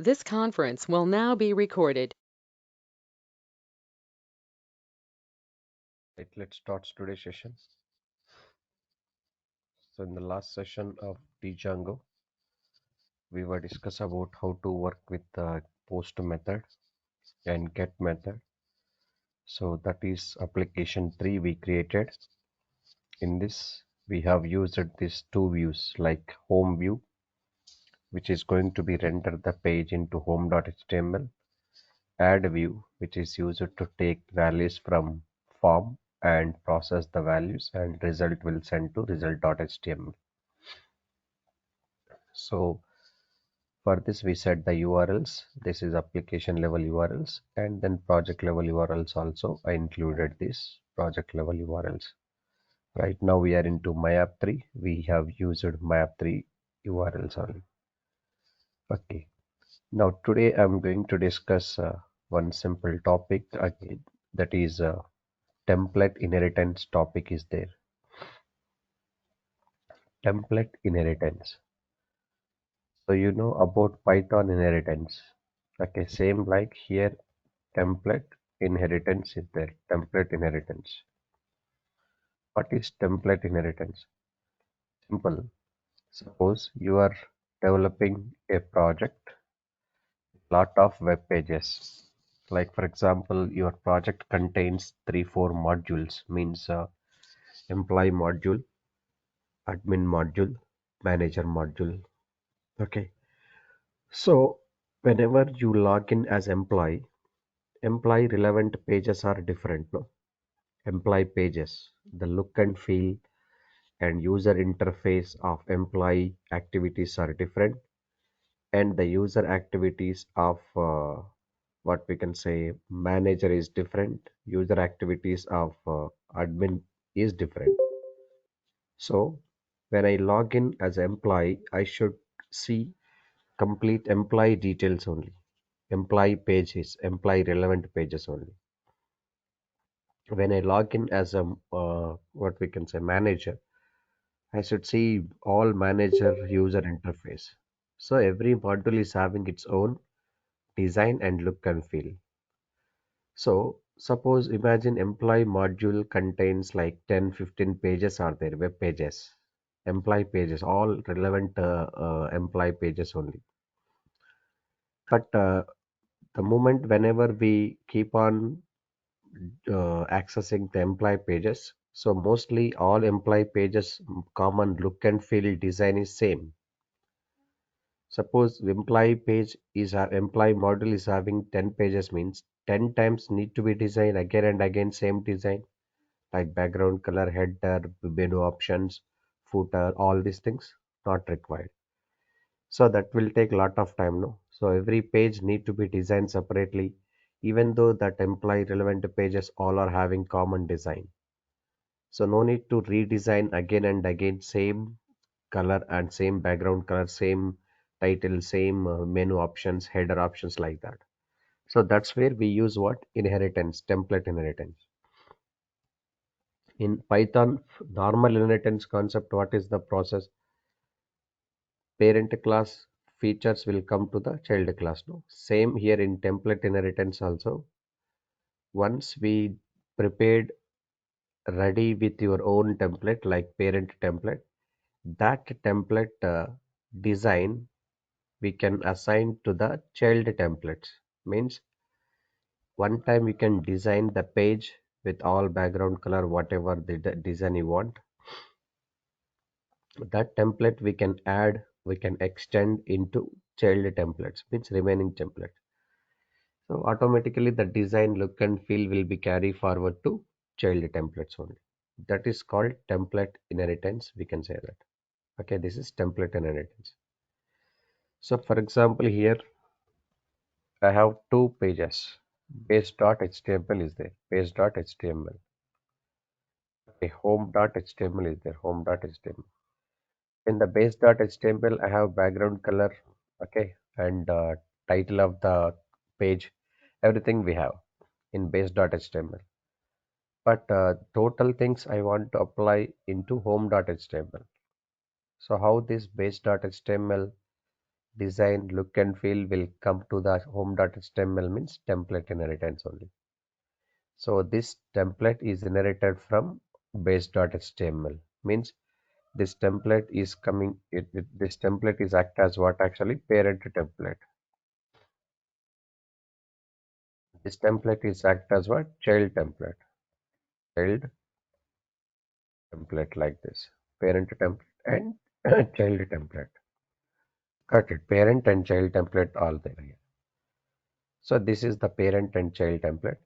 This conference will now be recorded. Right, let's start today's session. So in the last session of Django, we were discuss about how to work with the post method and get method. So that is application 3 we created. In this, we have used these two views like home view, which is going to be render the page into home.html, add view, which is used to take values from form and process the values, and result will send to result.html. So for this, we set the URLs. This is application level URLs, and then project level URLs also. I included this project level URLs. Right now we are into MyApp3. We have used MyApp3 URLs only. Okay. Now today I'm going to discuss one simple topic again. That is template inheritance topic is there. Template inheritance. So you know about Python inheritance. Okay, same like here template inheritance is there. Template inheritance. What is template inheritance? Simple. Suppose you are developing a project, lot of web pages. Like for example, your project contains 3, 4 modules, means employee module, admin module, manager module. Okay. So whenever you log in as employee relevant pages are different, no? Employee pages, the look and feel and user interface of employee activities are different, and the user activities of what we can say manager is different, user activities of admin is different. So when I log in as employee, I should see complete employee details only, employee pages, employee relevant pages only. When I log in as a what we can say manager, I should see all manager user interface. So every module is having its own design and look and feel. So suppose imagine employee module contains like 10, 15 pages are there, web pages, employee pages, all relevant employee pages only. But the moment whenever we keep on accessing the employee pages, so mostly all employee pages common look and feel design is same. Suppose employee page is our employee model is having 10 pages, means 10 times need to be designed again and again same design like background color, header, menu options, footer, all these things not required. So that will take lot of time, no? So every page need to be designed separately, even though that employee relevant pages all are having common design. So no need to redesign again and again same color and same background color, same title, same menu options, header options like that. So that's where we use what? Inheritance, template inheritance. In Python, normal inheritance concept, what is the process? Parent class features will come to the child class. No? Same here in template inheritance also. Once we prepared ready with your own template like parent template, that template design we can assign to the child templates. Means one time you can design the page with all background color, whatever the design you want. That template we can add, we can extend into child templates, means remaining template. So automatically the design look and feel will be carry forward to child templates only. That is called template inheritance. We can say that. Okay, this is template inheritance. So for example, here I have two pages. Base.html is there. Base.html. Okay, home.html is there. Home.html. In the base.html, I have background color. Okay, and title of the page. Everything we have in base.html. But total things I want to apply into home.html. So how this base.html design, look and feel will come to the home.html means template inheritance only. So this template is inherited from base.html means this template is coming this template is act as what actually parent template. This template is act as what child child template like this parent template and child template. Got it. Parent and child template all there here. So this is the parent and child template.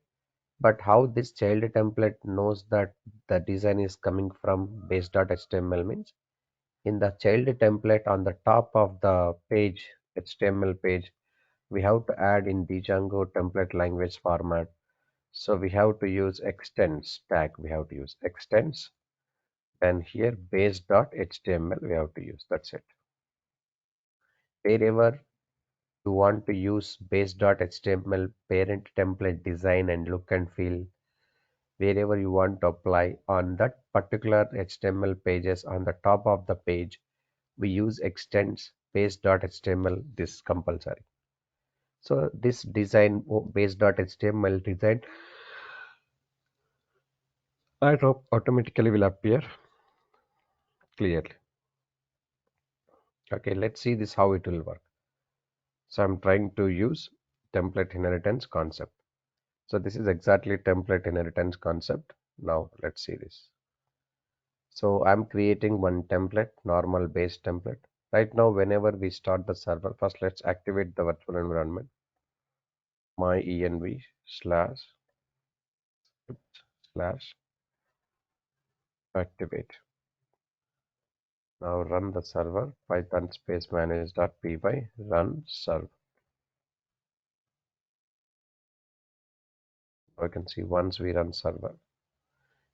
But how this child template knows that the design is coming from base.html means in the child template on the top of the page, HTML page, we have to add in the Django template language format. So we have to use extends tag. We have to use extends. Then here base.html we have to use. That's it. Wherever you want to use base.html parent template design and look and feel, wherever you want to apply on that particular HTML pages on the top of the page, we use extends base.html this compulsory. So this design base.html design automatically will appear clearly. Okay, let's see this how it will work. So I'm trying to use template inheritance concept. So this is exactly template inheritance concept. Now let's see this. So I'm creating one template, normal base template. Right now, whenever we start the server, first let's activate the virtual environment. My env slash slash activate. Now run the server, python space manage.py, run serve. Now you can see once we run server.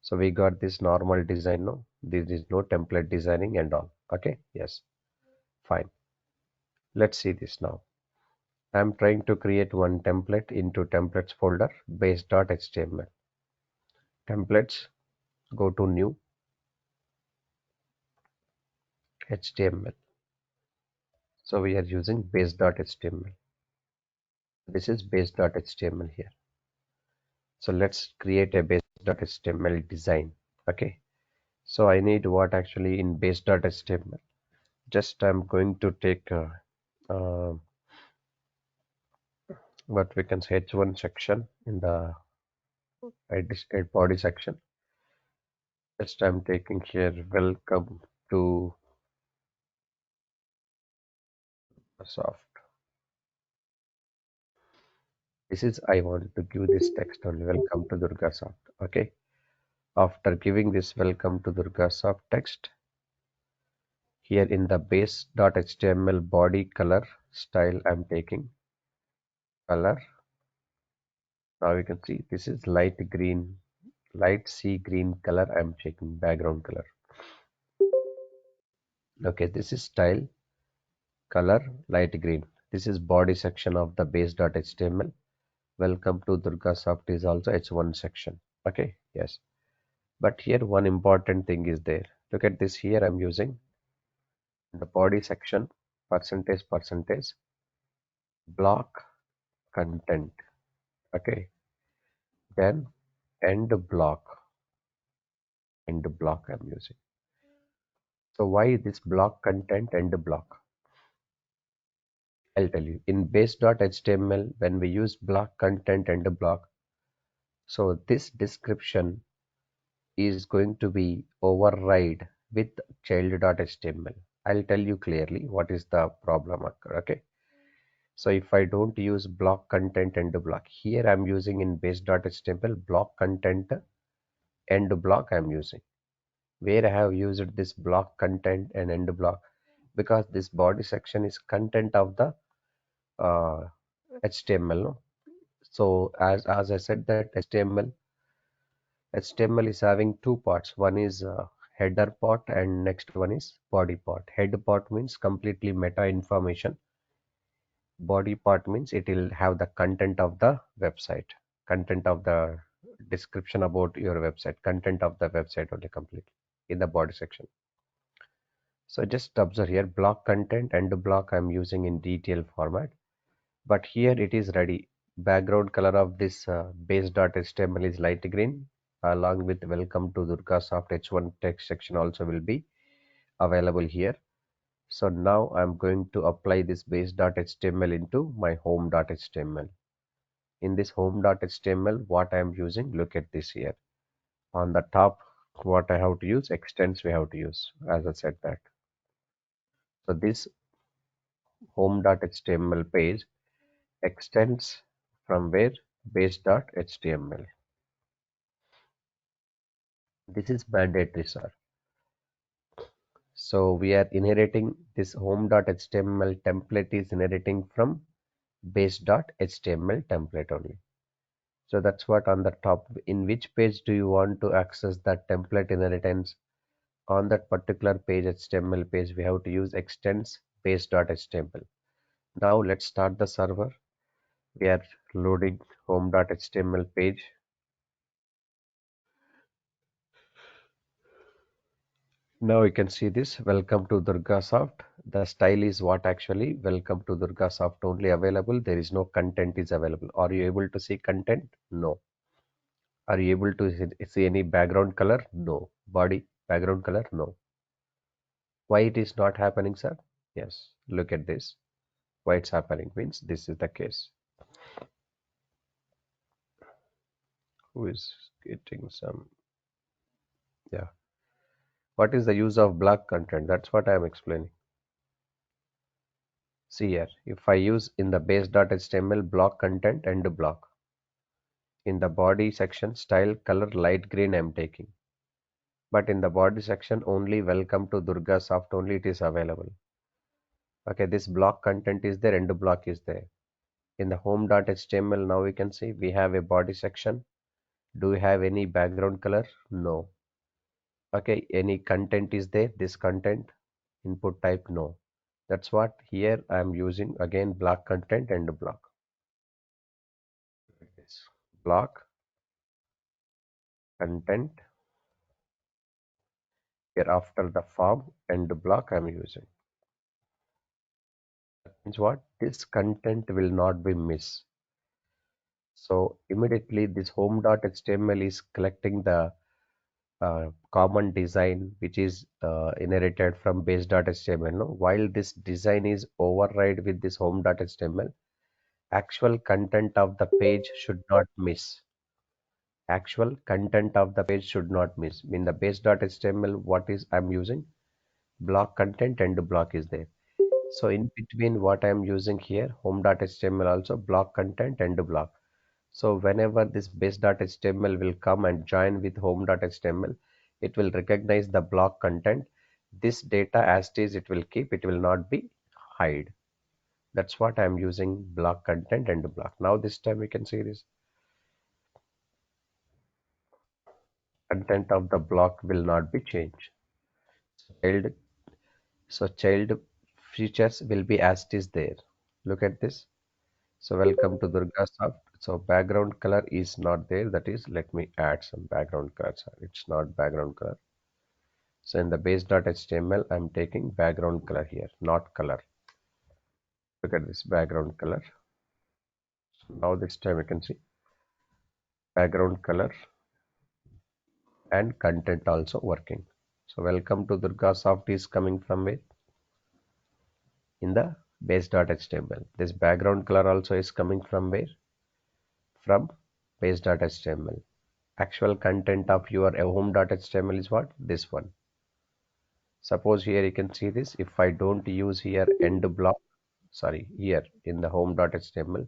So we got this normal design now. There is no template designing and all. Okay, yes, fine. Let's see this now. I'm trying to create one template into templates folder base.html. Templates, go to new HTML. So we are using base.html. This is base.html here. So let's create a base.html design. Okay. So I need what actually in base.html. Just I'm going to take uh, what we can say h1 section in the body section. Just I'm taking here welcome to soft. This is I want to give this text only welcome to Durgasoft. Okay. After giving this welcome to Durgasoft text, here in the base.html body color style I'm taking color. Now you can see this is light green, light sea green color I'm taking background color. Okay, this is style color light green. This is body section of the base.html. Welcome to Durgasoft is also h1 section. Okay, yes. But here one important thing is there. Look at this here I'm using the body section percentage block content. Okay, then end block I'm using. So why this block content end block? I'll tell you. In base.html, when we use block content end block, so this description is going to be override with child.html. I'll tell you clearly what is the problem occur. Okay. So if I don't use block content end block, here I'm using in base.html block content end block I'm using. Where I have used this block content and end block because this body section is content of the HTML. No? So as I said that HTML is having two parts. One is header part and next one is body part. Head part means completely meta information. Body part means it will have the content of the website, content of the description about your website, content of the website only completely in the body section. So just observe here block content and the block I'm using in detail format. But here it is ready. Background color of this base.html is light green along with welcome to Durgasoft H1 text section also will be available here. So now I'm going to apply this base.html into my home.html. In this home.html, what I'm using, look at this here. On the top, what I have to use, extends we have to use, as I said that. So this home.html page extends from where? Base.html. This is mandatory, sir. So we are inheriting this home.html template is inheriting from base.html template only. So that's what on the top. In which page do you want to access that template inheritance? On that particular page, HTML page, we have to use extends base.html. Now let's start the server. We are loading home.html page. Now you can see this. Welcome to Durgasoft. The style is what actually welcome to Durgasoft only available. There is no content is available. Are you able to see content? No. Are you able to see any background color? No. Body background color? No. Why it is not happening, sir? Yes. Look at this. Why it's happening means this is the case. Who is getting some? Yeah. What is the use of block content? That's what I am explaining. See here, if I use in the base.html block content and block, in the body section style color light green I'm taking, but in the body section only welcome to Durgasoft only it is available. Okay, this block content is there and the block is there. In the home.html now we can see we have a body section. Do we have any background color? No. Okay, any content is there? This content input type? No. That's what here I'm using again block content and block. This block content here after the form and the block I'm using. That means what? This content will not be missed. So immediately this home.html is collecting the common design which is inherited from base.html. No? While this design is override with this home.html, actual content of the page should not miss. Actual content of the page should not miss. In the base.html, what is I'm using? Block content and block is there. So in between what I'm using here, home.html also block content and block. So whenever this base.html will come and join with home.html, it will recognize the block content. This data as it is, it will keep, it will not be hide. That's what I'm using block content and block. Now this time we can see this content of the block will not be changed. Child, so child features will be as it is there. Look at this. So welcome to Durgasoft. So background color is not there. That is, let me add some background colors. It's not background color. So in the base.html, I'm taking background color here, not color. Look at this background color. So now this time you can see background color and content also working. So welcome to Durgasoft is coming from where? In the base.html. This background color also is coming from where? From base.html. Actual content of your home.html is what? This one. Suppose here you can see this. If I don't use here end block, sorry, here in the home.html,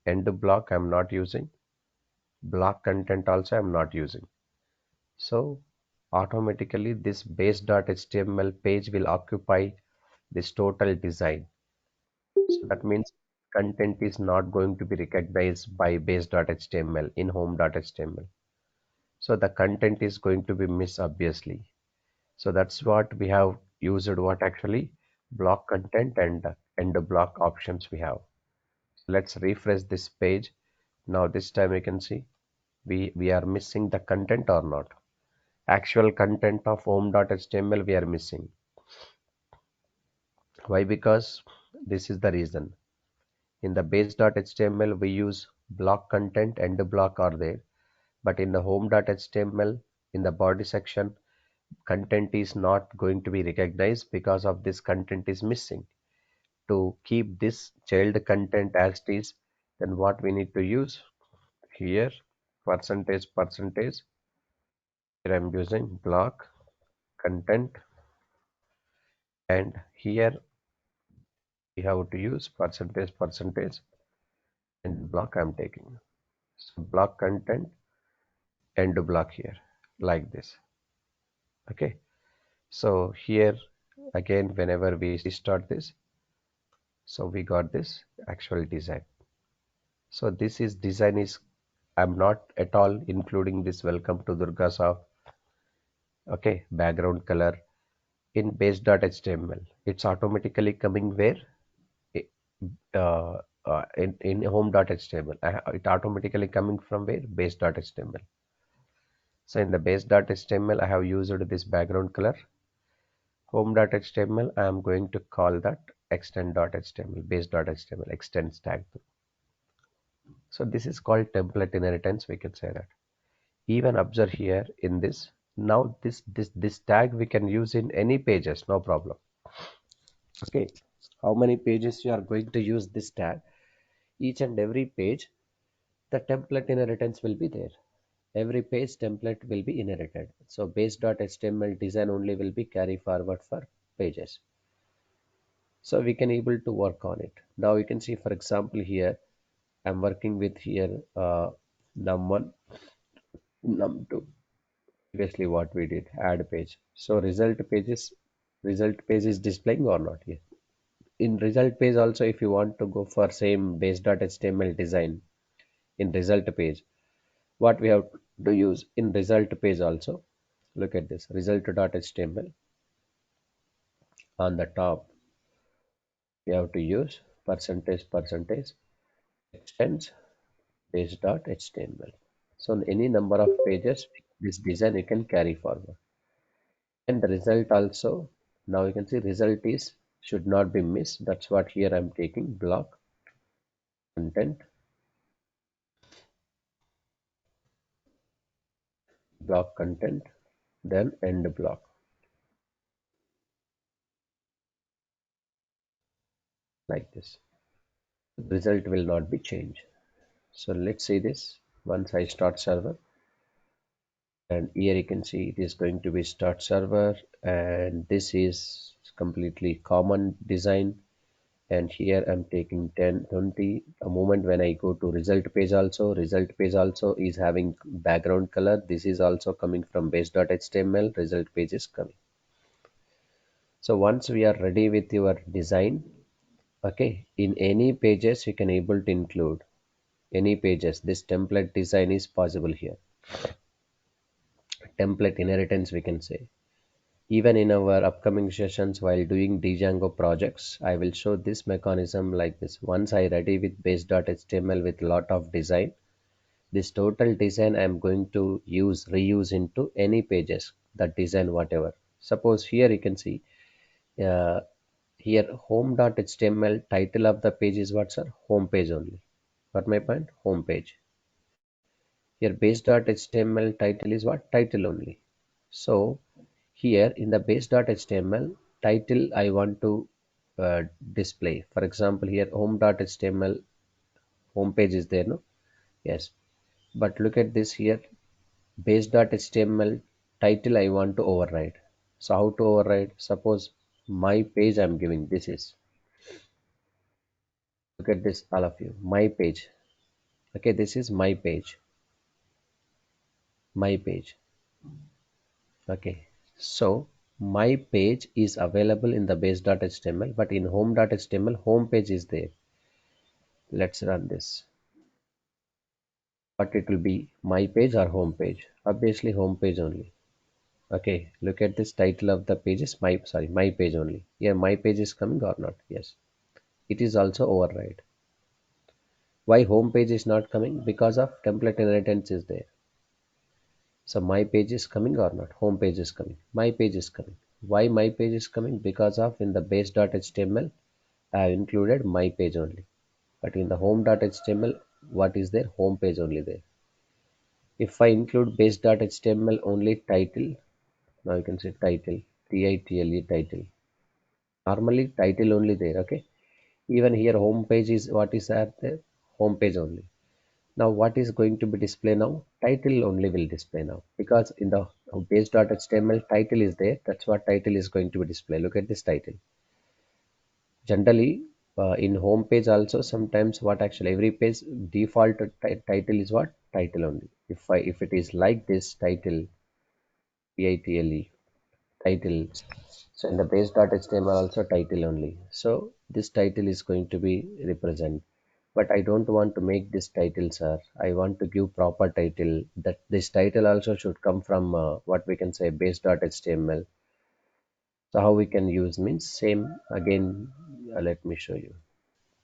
end block I'm not using. Block content also I'm not using. So automatically this base.html page will occupy this total design. So that means content is not going to be recognized by base.html in home.html. So the content is going to be missed obviously. So that's what we have used what actually block content and the block options we have. Let's refresh this page. Now this time you can see we are missing the content or not. Actual content of home.html we are missing. Why? Because this is the reason. In the base.html, we use block content and the block are there. But in the home.html, in the body section, content is not going to be recognized because of this content is missing. To keep this child content as it is, then what we need to use here, percentage, here I'm using block content, and here we have to use percentage, and block I'm taking. So block content and block here, like this. Okay. So here again, whenever we restart this, so we got this actual design. So this is design is, I'm not at all including this welcome to Durga Shop, okay, background color in base.html. It's automatically coming where? I- in home.html. It automatically coming from where? Base.html. So in the base.html, I have used this background color. Home.html, I am going to call that extend.html, base.html, extends tag. So this is called template inheritance, we can say that. Even observe here in this. Now this tag we can use in any pages, no problem. Okay, how many pages you are going to use this tag? Each and every page, the template inheritance will be there. Every page template will be inherited. So base.html design only will be carry forward for pages. So we can able to work on it. Now you can see, for example, here I'm working with here num1, num2. Previously what we did, add page. So result page is displaying or not here. In result page also, if you want to go for same base.html design in result page, what we have to use in result page also, look at this result.html. On the top we have to use percentage extends base.html. So on any number of pages, this design you can carry forward. And the result also, now you can see result is should not be missed. That's what here I'm taking block content, then end block, like this. The result will not be changed. So let's see this. Once I start server, and here you can see it is going to be start server, and this is completely common design. And here I'm taking 10 20. A moment when I go to result page also is having background color. This is also coming from base.html. Result page is coming. So once we are ready with your design, okay, in any pages you can able to include any pages. This template design is possible here. Template inheritance, we can say. Even in our upcoming sessions while doing Django projects, I will show this mechanism like this. Once I ready with base.html with lot of design, this total design I am going to reuse into any pages, that design whatever. Suppose here you can see uh, here home.html title of the page is what, sir? Home page only. Got my point? Home page. Here base.html title is what? Title only. So here in the base.html title I want to uh, display. For example, here home.html home page is there, no? Yes. But look at this here, base.html title I want to override. So how to override? Suppose my page I'm giving, this is, look at this all of you, my page. Okay, this is my page. Okay, so my page is available in the base.html, but in home.html home page is there. Let's run this. What it will be, my page or home page? Obviously home page only. Okay, look at this title of the page is my page only. Here my page is coming or not? Yes, it is also override. Why home page is not coming? Because of template inheritance is there. So my page is coming or not? Home page is coming. My page is coming. Why my page is coming? Because of in the base.html I have included my page only. But in the home.html, what is there? Home page only there. If I include base.html only title, now you can say title, title, title. Normally title only there, okay? Even here home page is what is that there? Home page only. Now what is going to be display now? Title only will display now because in the base.html title is there. That's what title is going to be display. Look at this title. Generally, in home page also sometimes what actually every page default title is what? Title only. If it is like this title, title, title. So in the base.html also title only. So this title is going to be represent. But I don't want to make this title, sir. I want to give proper title. That this title also should come from what we can say base.html. So how we can use means same again. Let me show you.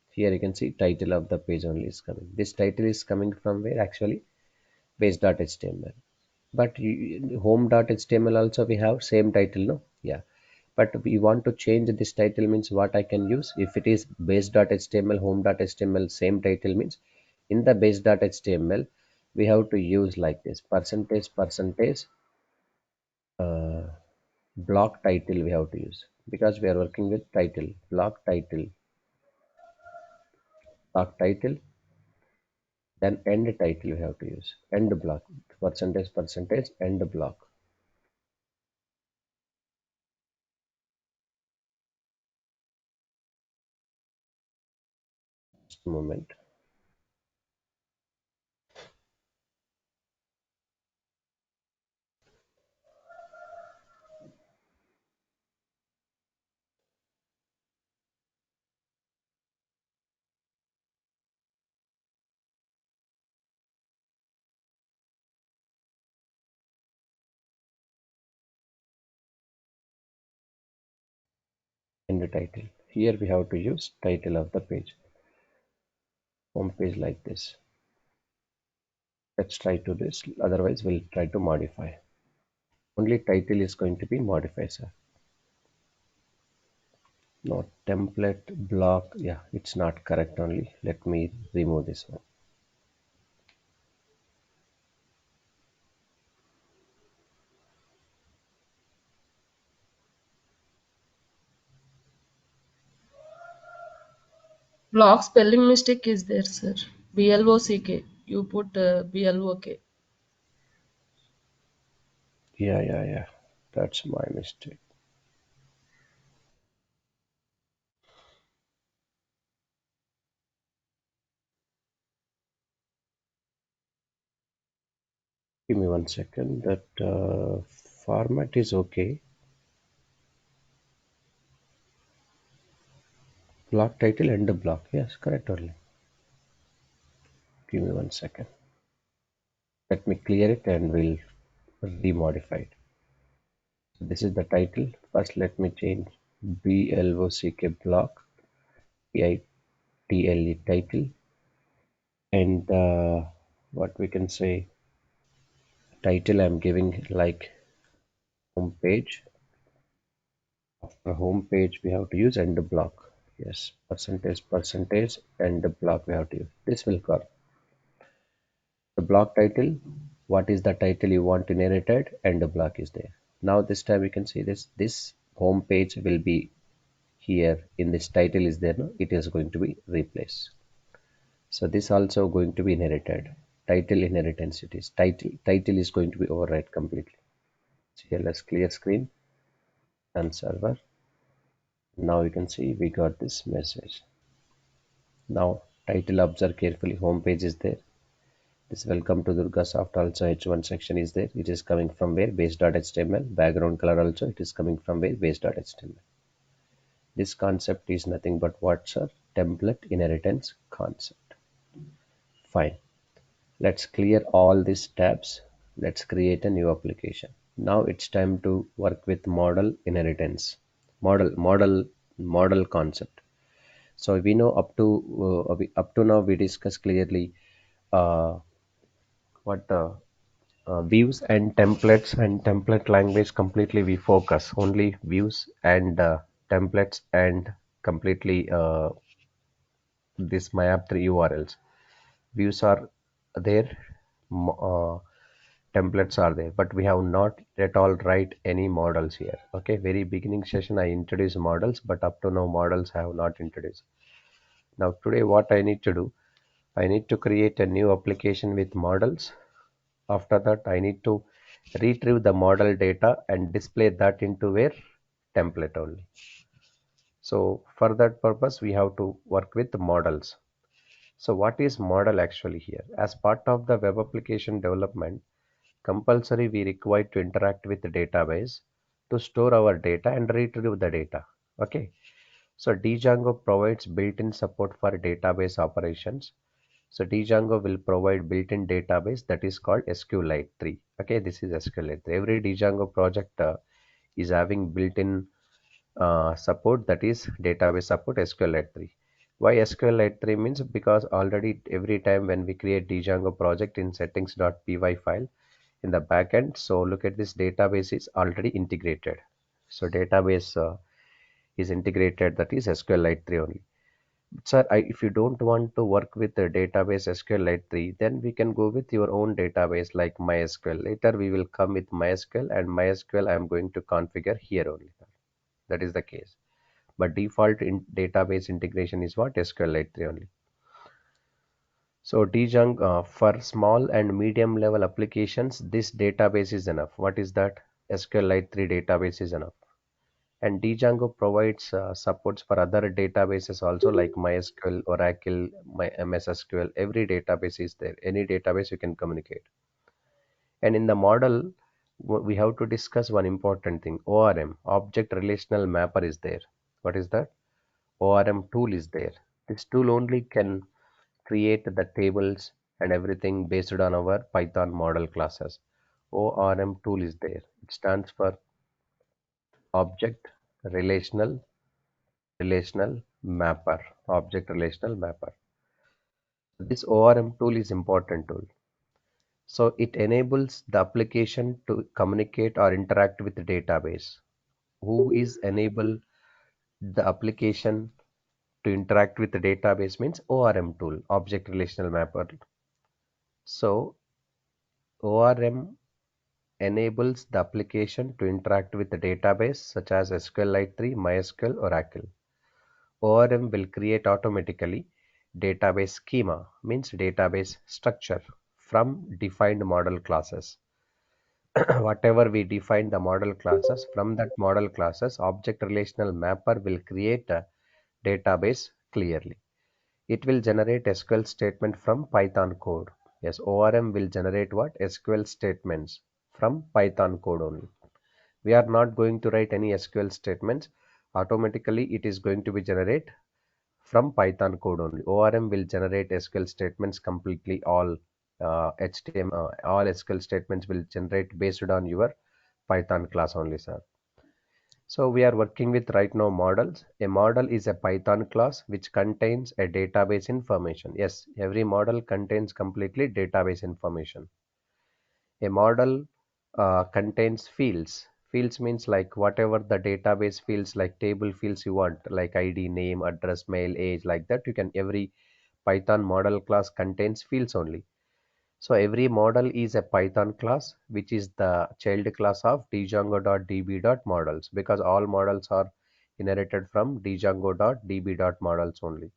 Here you can see title of the page only is coming. This title is coming from where actually base.html. But home.html also we have same title, no? Yeah. But we want to change this title means what I can use. If it is base.html, home.html, same title means in the base.html, we have to use like this percentage uh, block title we have to use because we are working with title, block title, then end title we have to use, end block, percentage, end block. Just a moment. End title. Here we have to use title of the page, home page like this. Let's try to this, otherwise we'll try to modify. Only title is going to be modified, sir. Not template block. Yeah, it's not correct only. Let me remove this one. Block spelling mistake is there, sir. BLOCK. You put BLOK. Yeah. That's my mistake. Give me 1 second. That format is okay. Block title and the block. Yes, correct only. Give me 1 second. Let me clear it and we'll remodify it. So this is the title. First, let me change BLOCK block, TITLE title, and what we can say title I'm giving like home page. After home page, we have to use end block. Yes, percentage, end block we have to use. This will cover the block title. What is the title you want inherited? End block is there. Now this time we can see this. This home page will be here in this title is there. No? It is going to be replaced. So this also going to be inherited. Title inheritance it is. Title is going to be override completely. So here let's clear screen and server. Now you can see we got this message. Now title observe carefully, home page is there. This welcome to Durgasoft also H1 section is there. It is coming from where base.html. Background color also it is coming from where base.html. This concept is nothing but what's a template inheritance concept. Fine. Let's clear all these tabs. Let's create a new application. Now it's time to work with model inheritance. Model concept. So we know up to now we discussed clearly uh, what views and template language completely we focus only views and templates and completely this MyApp3 URLs. Views are there, templates are there, but we have not at all write any models here. Okay, very beginning session I introduced models, but up to now models I have not introduced. Now today what I need to do, I need to create a new application with models. After that I need to retrieve the model data and display that into where template only. So for that purpose we have to work with the models. So what is model actually here? As part of the web application development, compulsory we require to interact with the database to store our data and retrieve the data. Okay. So Django provides built-in support for database operations. So Django will provide built-in database that is called SQLite 3. Okay, this is SQLite 3. Every Django project is having built-in support, that is database support SQLite 3. Why SQLite 3 means because already every time when we create Django project in settings.py file in the backend, so look at this, database is already integrated. So database is integrated, that is SQLite 3 only. Sir, if you don't want to work with the database SQLite 3, then we can go with your own database like MySQL. Later we will come with MySQL, and MySQL I am going to configure here only. That is the case. But default in database integration is what? SQLite 3 only. So Django for small and medium level applications, this database is enough. What is that? SQLite 3 database is enough. And Django provides supports for other databases also like MySQL, Oracle, my MS SQL. Every database is there. Any database you can communicate. And in the model, we have to discuss one important thing. ORM, Object Relational Mapper, is there. What is that? ORM tool is there. This tool only can create the tables and everything based on our Python model classes. ORM tool is there. It stands for Object Relational Relational Mapper. Object Relational Mapper. This ORM tool is important tool. So it enables the application to communicate or interact with the database. Who is enable the application to interact with the database means ORM tool, Object Relational Mapper. So ORM enables the application to interact with the database such as SQLite 3, MySQL, Oracle. ORM will create automatically database schema, means database structure from defined model classes. Whatever we define the model classes, from that model classes, object relational mapper will create a database clearly. It will generate SQL statement from Python code. Yes, ORM will generate what? SQL statements from Python code only. We are not going to write any SQL statements. Automatically, it is going to be generate from Python code only. ORM will generate SQL statements completely all HTML, all SQL statements will generate based on your Python class only, sir. So we are working with right now models. A model is a Python class which contains a database information. Yes, every model contains completely database information. A model contains fields. Fields means like whatever the database fields, like table fields you want, like ID, name, address, mail, age, like that. You can, every Python model class contains fields only. So every model is a Python class, which is the child class of django.db.models, because all models are inherited from django.db.models only.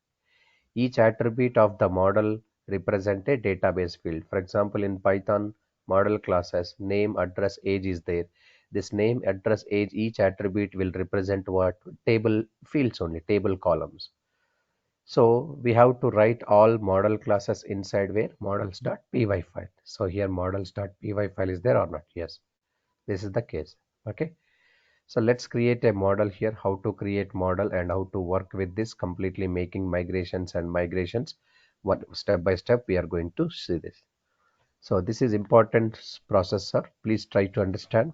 Each attribute of the model represent a database field. For example, in Python model classes, name, address, age is there. This name, address, age, each attribute will represent what? Table fields only, table columns. So we have to write all model classes inside where? Models.py file. So here models.py file is there or not? Yes, this is the case. Okay. So let's create a model here, how to create model and how to work with this, completely making migrations and migrations. One step by step we are going to see this. So this is important process, sir. Please try to understand.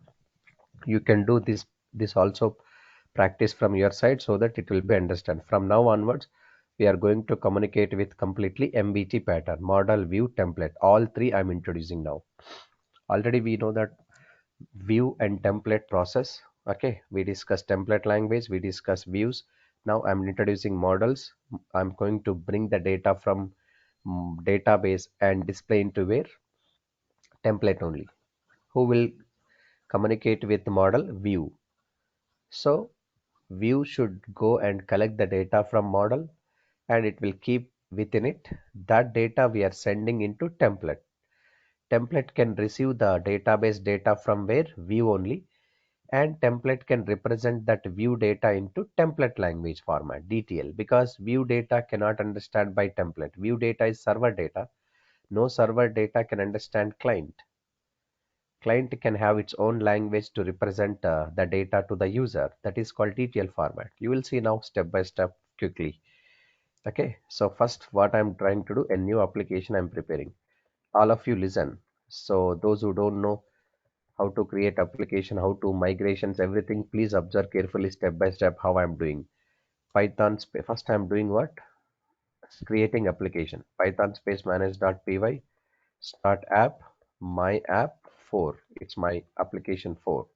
You can do this also practice from your side so that it will be understand. From now onwards, we are going to communicate with completely MVT pattern, model, view, template. All three I'm introducing now. Already we know that view and template process. Okay, we discussed template language, we discussed views. Now I'm introducing models. I'm going to bring the data from database and display into where template only. Who will communicate with model? View. So view should go and collect the data from model, and it will keep within it that data we are sending into template. Template can receive the database data from where? View only, and template can represent that view data into template language format, DTL, because view data cannot understand by template. View data is server data. No server data can understand client. Client can have its own language to represent the data to the user. That is called DTL format. You will see now step by step quickly. Okay, so first what I'm trying to do, a new application I'm preparing. All of you listen. So those who don't know how to create application, how to migrations, everything, please observe carefully step by step how I'm doing. Python, first I'm doing what? Creating application. Python space manage.py, start app, my app 4. It's my application 4.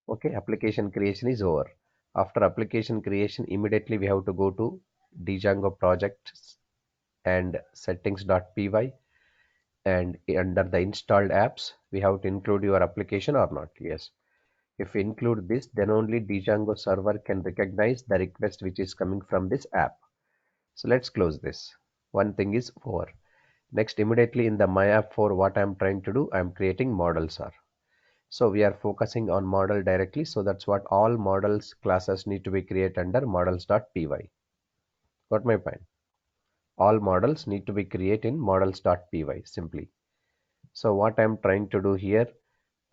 Okay, application creation is over. After application creation, immediately we have to go to Django projects and settings.py, and under the installed apps, we have to include your application or not. Yes. If we include this, then only Django server can recognize the request which is coming from this app. So let's close this. One thing is over. Next, immediately in the my app for what I'm trying to do, I'm creating models are. So we are focusing on model directly. So that's what all models classes need to be created under models.py. Got my point? All models need to be created in models.py simply. So what I'm trying to do here,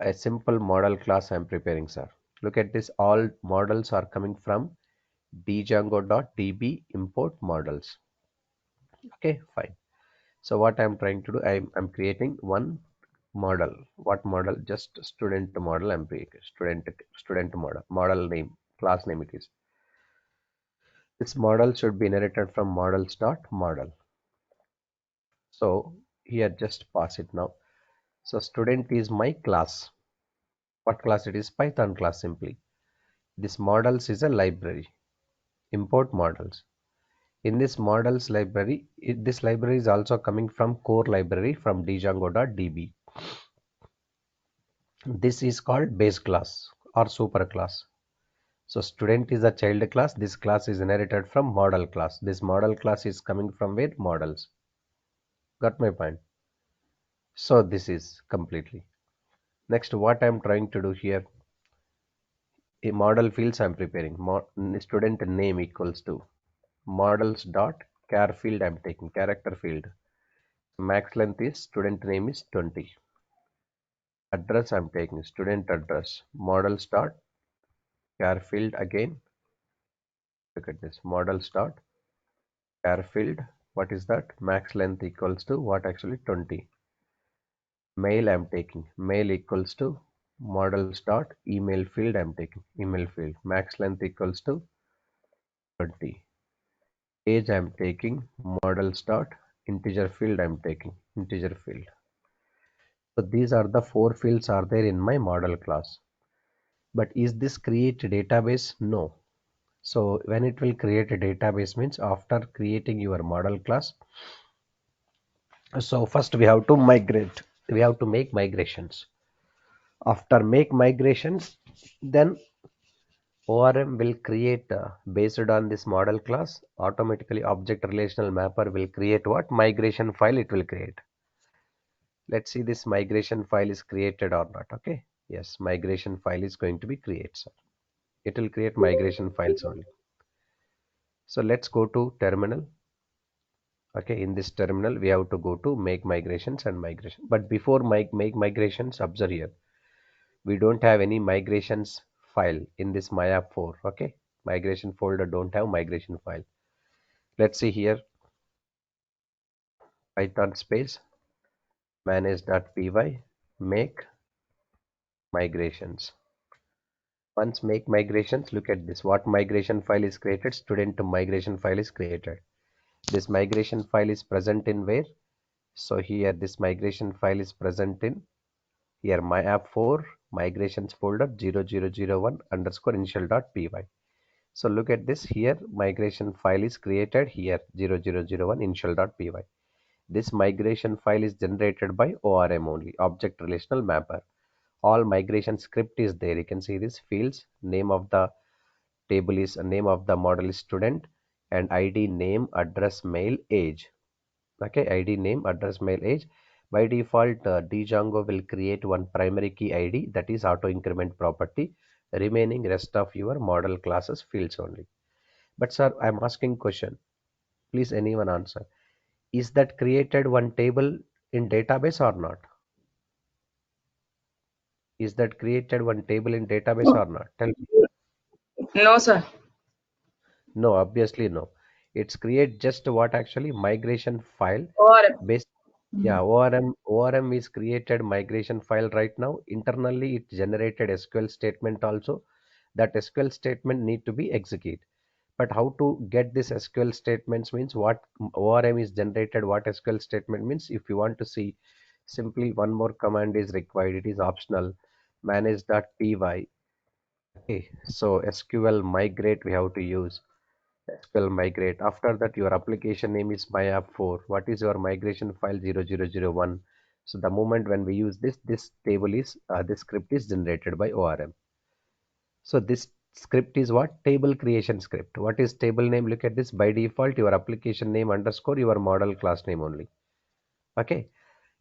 a simple model class I'm preparing, sir. Look at this. All models are coming from django.db import models. Okay, fine. So what I'm trying to do, I'm creating one model. What model? Just student model. I'm creating student model. Model name, class name it is. This model should be inherited from models.model. So here just pass it now. So student is my class. What class it is? Python class simply. This models is a library. Import models. In this models library, this library is also coming from core library from django.db. This is called base class or super class. So student is a child class. This class is inherited from model class. This model class is coming from where? Models. Got my point? So this is completely. Next, what I'm trying to do here, a model fields I'm preparing. Student name equals to models dot char field I'm taking, character field. Max length is student name is 20. Address I'm taking student address. Models dot char field again. Look at this. Models dot char field. What is that? Max length equals to what? Actually 20. Mail I'm taking. Mail equals to models dot email field I'm taking. Email field. Max length equals to 20. Age I'm taking. Models dot integer field I'm taking. Integer field. So these are the four fields are there in my model class. But is this create a database? No. So when it will create a database means after creating your model class. So first we have to migrate. We have to make migrations. After make migrations, then ORM will create based on this model class. Automatically object relational mapper will create what? Migration file it will create. Let's see this migration file is created or not. Okay. Yes, migration file is going to be created. So it will create migration files only. So let's go to terminal. Okay, in this terminal we have to go to make migrations and migration. But before make migrations, observe here. We don't have any migrations file in this myapp 4. Okay, migration folder don't have migration file. Let's see here. Python space manage.py make migrations. Once make migrations, look at this. What migration file is created? Student to migration file is created. This migration file is present in where? So here this migration file is present in Here my app 4 migrations folder 0001 underscore initial dot py. So look at this here, migration file is created here 0001 initial dot py. This migration file is generated by ORM only, object relational mapper. All migration script is there. You can see this fields, name of the table is name of the model is student, and ID, name, address, mail, age. Okay, ID, name, address, mail, age. By default, Django will create one primary key ID, that is auto increment property, remaining rest of your model classes fields only. But sir, I'm asking question. Please anyone answer. Is that created one table in database or not? Is that created one table in database or not? Tell me. No, sir. No, obviously no. It's create just what actually migration file Or based. Yeah, ORM is created migration file right now. Internally, it generated SQL statement also. That SQL statement need to be executed. But how to get this SQL statements means what ORM is generated, what SQL statement means. If you want to see, simply one more command is required. It is optional. Manage.py. Okay, so SQL migrate we have to use. SQL migrate. After that, your application name is myapp4. What is your migration file 0001? So the moment when we use this, this script is generated by ORM. So this script is what? Table creation script. What is table name? Look at this. By default, your application name underscore your model class name only. Okay.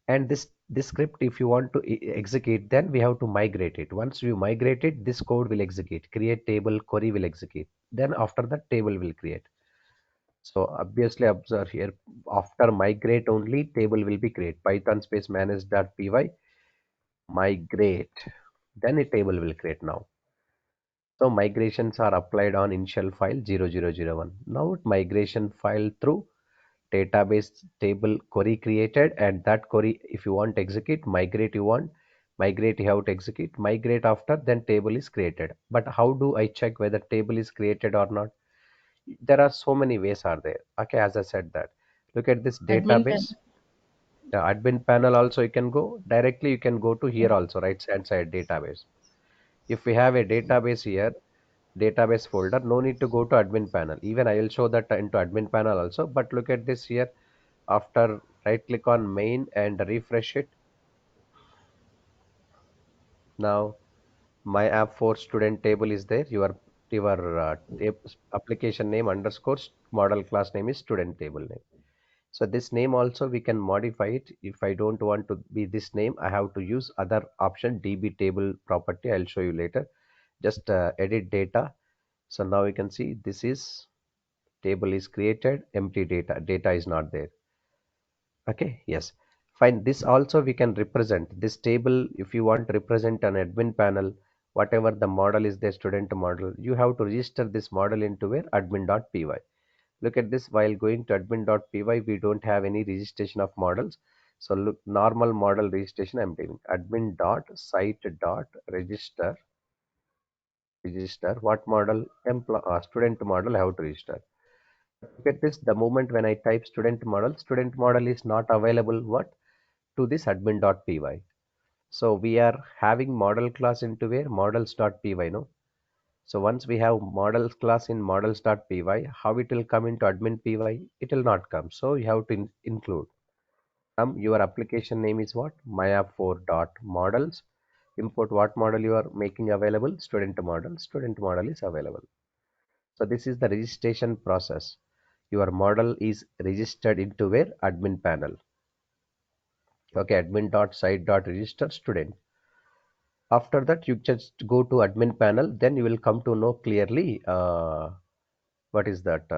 And this script, if you want to execute, then we have to migrate it. Once you migrate it, this code will execute. Create table query will execute. Then after that, table will create. So obviously observe here, after migrate only table will be create. Python space manage.py migrate. Then a table will create now. So migrations are applied on initial file 0001. Now migration file through database table query created, and that query if you want to execute, migrate you have to execute, migrate after, then table is created. But how do I check whether table is created or not? There are so many ways are there. Okay, as I said that, look at this admin pen. database. The admin panel also you can go directly, you can go to here also, right hand side database. If we have a database here, database folder, no need to go to admin panel. Even I will show that into admin panel also. But look at this here, after right click on main and refresh it. Now my app for student table is there. Your application name underscore model class name is student table name. So this name also we can modify it. If I don't want to be this name, I have to use other option, db table property. I'll show you later. Just edit data. So now you can see this is table is created, empty data. Data is not there. Okay, yes. Fine. This also we can represent this table. If you want to represent an admin panel, whatever the model is the student model, you have to register this model into where admin.py. Look at this, while going to admin.py, we don't have any registration of models. So look, normal model registration I'm doing. Admin.site.register. What model? Student model I have to register. Look at this, the moment when I type student model is not available what? To this admin.py. So we are having model class into where? Models.py, no? So once we have models class in models.py, how it will come into admin py? It will not come. So you have to include. Your application name is what? myapp4.models. Import what model you are making available? Student model. Student model is available. So this is the registration process. Your model is registered into where? Admin panel. Okay, admin.site.register student. After that, you just go to admin panel. Then you will come to know clearly what is that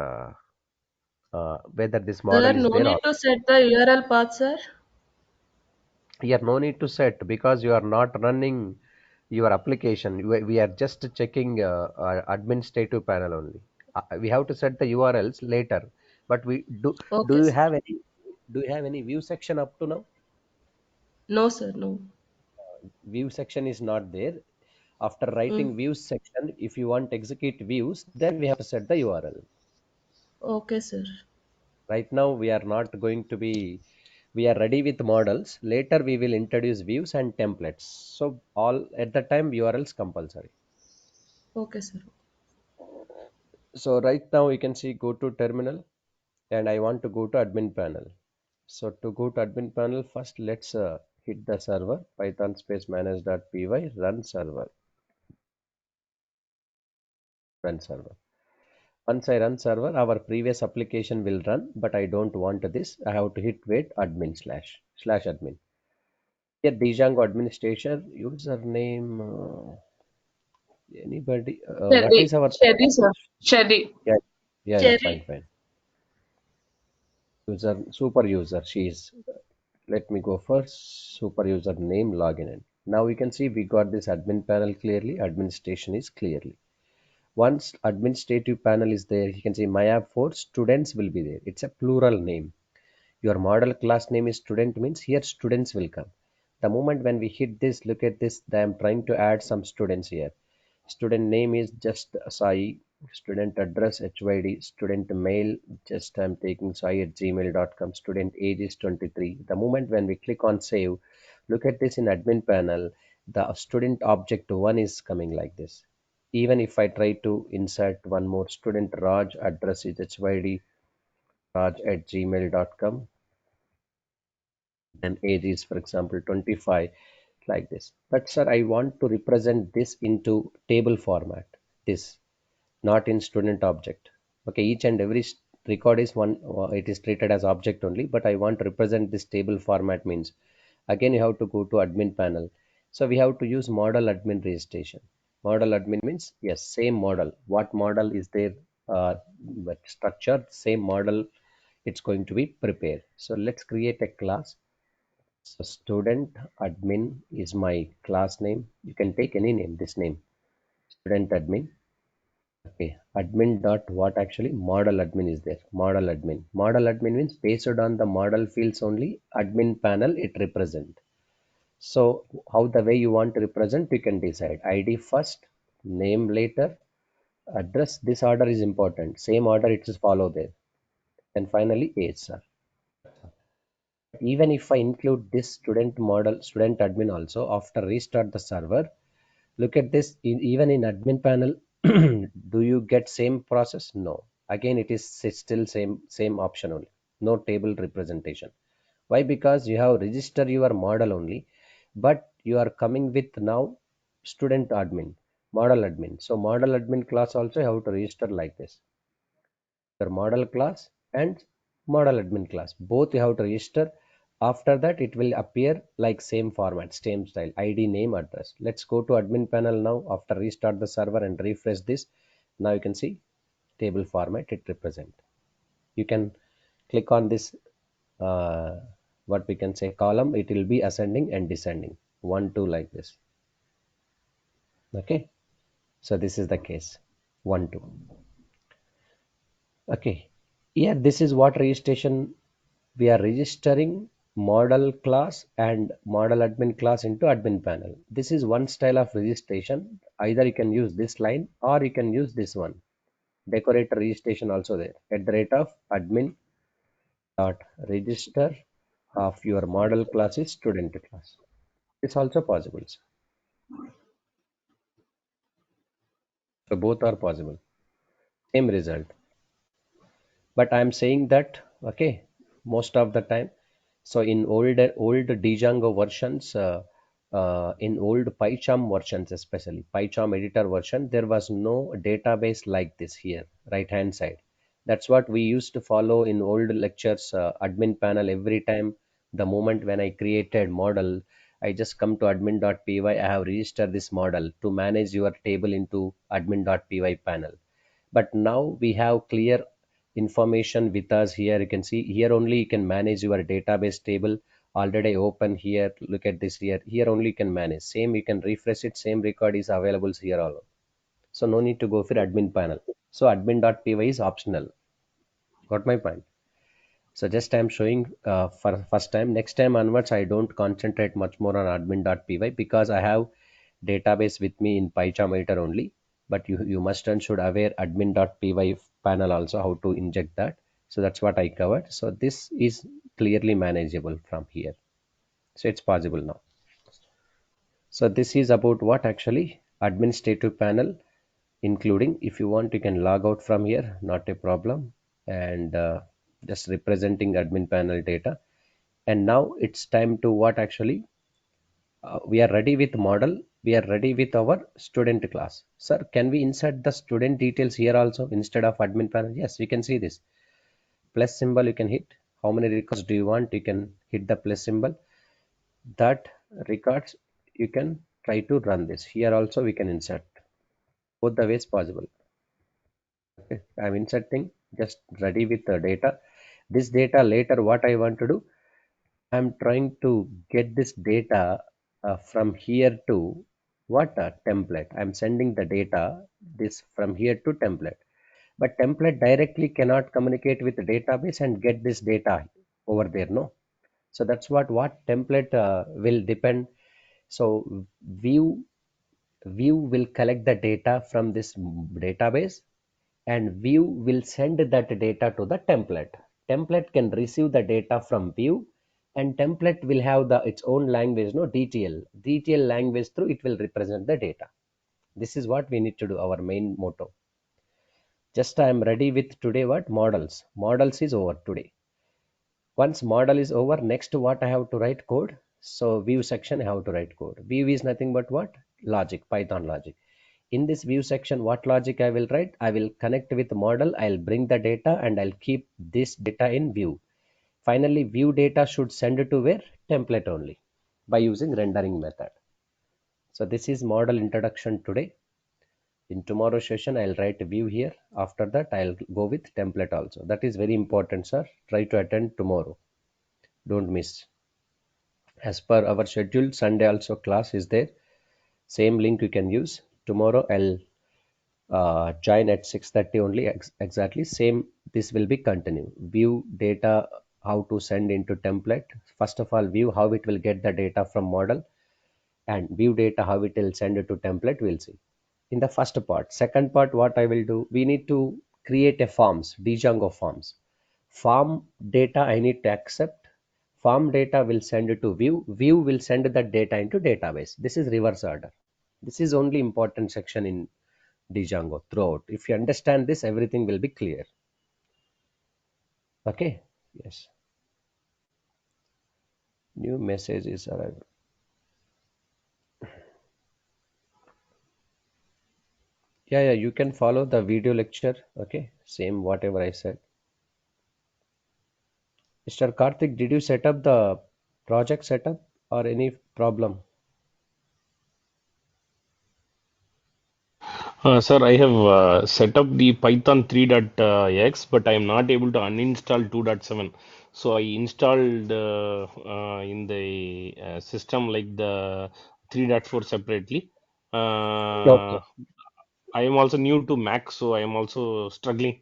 whether this Sir, model is no there need or to set the URL path, sir. here no need to set because you are not running your application. We are just checking administrative panel only. We have to set the URLs later. But we do Okay, you sir. have any view section up to now? No, sir, no. View section is not there. After writing Mm. views section, if you want to execute views, then we have to set the URL. Okay, sir. Right now we are not going to be We are ready with models. Later we will introduce views and templates. So all at the time URLs compulsory. Okay, sir. So right now you can see go to terminal and I want to go to admin panel. So to go to admin panel first let's hit the server python space manage.py run server. Once I run server, our previous application will run, but I don't want this. I have to hit wait admin slash admin. Here Django administrator username. Anybody? What Sherry, is our Sherry, sir. Sherry. yeah yeah fine Cherry. fine. User super user. She is. Let me go first. Super user name login in. Now we can see we got this admin panel clearly. Administration is clearly. Once administrative panel is there, you can see my app for students will be there. It's a plural name. Your model class name is student means here students will come. The moment when we hit this, look at this, I am trying to add some students here. Student name is just Sai, student address HYD, student mail, just I'm taking Sai at gmail.com, student age is 23. The moment when we click on save, look at this in admin panel, the student object one is coming like this. Even if I try to insert one more student Raj address is HYD raj at gmail.com and age is for example 25 like this, but sir I want to represent this into table format, this not in student object. Okay, each and every record is one, it is treated as object only, but I want to represent this table format means again you have to go to admin panel. So we have to use model admin registration. Model admin means yes, same model, what model is there, but structure same model, it's going to be prepared. So let's create a class. So student admin is my class name. You can take any name, this name, student admin. Okay, admin dot what actually model admin is there. Model admin. Model admin means based on the model fields only, admin panel it represent. So how the way you want to represent, you can decide. ID first, name later, address. This order is important. Same order it is follow there. And finally age, sir. Even if I include this student model, student admin also, after restart the server, look at this, even in admin panel, do you get same process? No. Again, it is still same option only. No table representation. Why? Because you have registered your model only, but you are coming with now student admin, model admin. So model admin class also you have to register like this, your model class and model admin class both you have to register. After that it will appear like same format, same style, id, name, address. Let's go to admin panel now after restart the server and refresh this. Now you can see table format it represent. You can click on this, uh, what we can say column, it will be ascending and descending, 1 2 like this. Okay, so this is the case, 1 2. Okay, here this is what registration we are registering, model class and model admin class into admin panel. This is one style of registration. Either you can use this line or you can use this one. Decorator registration also there. At the rate of admin dot register of your model class is student class. It's also possible. So both are possible. Same result. But I'm saying that okay, most of the time. So in old Django versions, in old PyCharm versions, especially PyCharm editor version, there was no database like this here, right hand side. That's what we used to follow in old lectures. Admin panel every time. The moment when I created model, I just come to admin.py. I have registered this model to manage your table into admin.py panel. But now we have clear information with us here. You can see here only you can manage your database table already open here. Look at this here only you can manage, same you can refresh it, same record is available here all. So no need to go for admin panel. So admin.py is optional. Got my point? So just I'm showing for first time. Next time onwards I don't concentrate much more on admin.py because I have database with me in PyCharm editor only. But you must and should aware admin.py panel also how to inject that. So that's what I covered. So this is clearly manageable from here. So it's possible now. So this is about what actually administrative panel, including if you want you can log out from here, not a problem, and just representing admin panel data. And now it's time to what actually we are ready with model, we are ready with our student class. Sir, can we insert the student details here also instead of admin panel? Yes, we can see this plus symbol you can hit. How many records do you want? You can hit the plus symbol. That records you can try to run this. Here also we can insert. Both the ways possible. Okay, I'm inserting just ready with the data. This data later what I want to do, I'm trying to get this data from here to what a template. I'm sending the data this from here to template. But template directly cannot communicate with the database and get this data over there. No. So that's what template will depend. So view view will collect the data from this database, and view will send that data to the template. Template can receive the data from view, and template will have its own language, no DTL language, through it will represent the data. This is what we need to do, our main motto. Just I am ready with today what models is over today. Once model is over, next what I have to write code. So view section I have to write code. View is nothing but what? Logic, Python logic. In this view section, what logic I will write? I will connect with model, I'll bring the data and I'll keep this data in view. Finally, view data should send it to where? Template only by using rendering method. So this is model introduction today. In tomorrow session, I'll write view here. After that, I'll go with template also. That is very important, sir. Try to attend tomorrow. Don't miss. As per our schedule, Sunday also class is there. Same link you can use. Tomorrow I'll join at 6:30 only, exactly same. This will be continue. View data, how to send into template. First of all, view how it will get the data from model, and view data how it will send it to template. We'll see in the first part. Second part, what I will do, we need to create a forms, Django forms. Form data I need to accept. Form data will send it to view. View will send that data into database. This is reverse order. This is only important section in Django throughout. If you understand this, everything will be clear. Okay. Yes. New message is arrived. Yeah, yeah, you can follow the video lecture. Okay. Same whatever I said. Mr. Karthik, did you set up the project setup or any problem? Sir, I have set up the Python 3.x, but I am not able to uninstall 2.7. So I installed in the system like the 3.4 separately. Okay. I am also new to Mac, so I am also struggling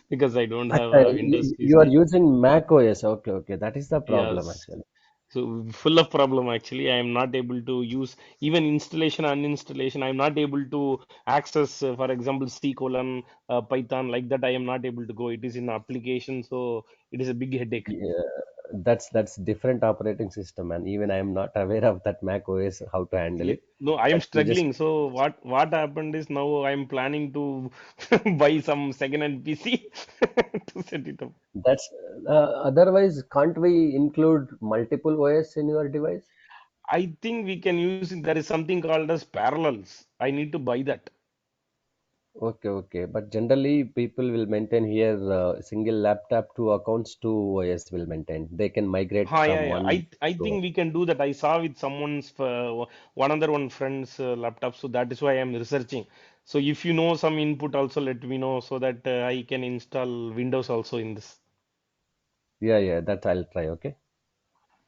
because I don't have Acha, a Windows you are PC. using Mac OS. Okay, okay. That is the problem Yes. actually. So full of problem actually. I am not able to use even installation, uninstallation. I am not able to access, for example, C colon Python like that. I am not able to go. It is in application, so it is a big headache. Yeah, that's different operating system, and even I am not aware of that Mac OS how to handle it. No, I am But you just struggling. So what happened is now I am planning to buy some second-hand PC to set it up. that's otherwise can't we include multiple OS in your device? I think we can use there is something called as parallels. I need to buy that. Okay, okay. But generally, people will maintain here single laptop, two accounts, two OS will maintain. They can migrate Yeah, from yeah. one I to. think we can do that. I saw with someone's one other one friend's laptop, so that is why I'm researching. So if you know some input, also let me know so that I can install Windows also in this. Yeah, yeah. That I'll try. Okay.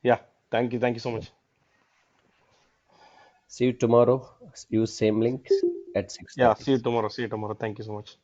Yeah, thank you so Yeah. much. See you tomorrow. Use same link at Yeah, 6:30. see you tomorrow. See you tomorrow. Thank you so much.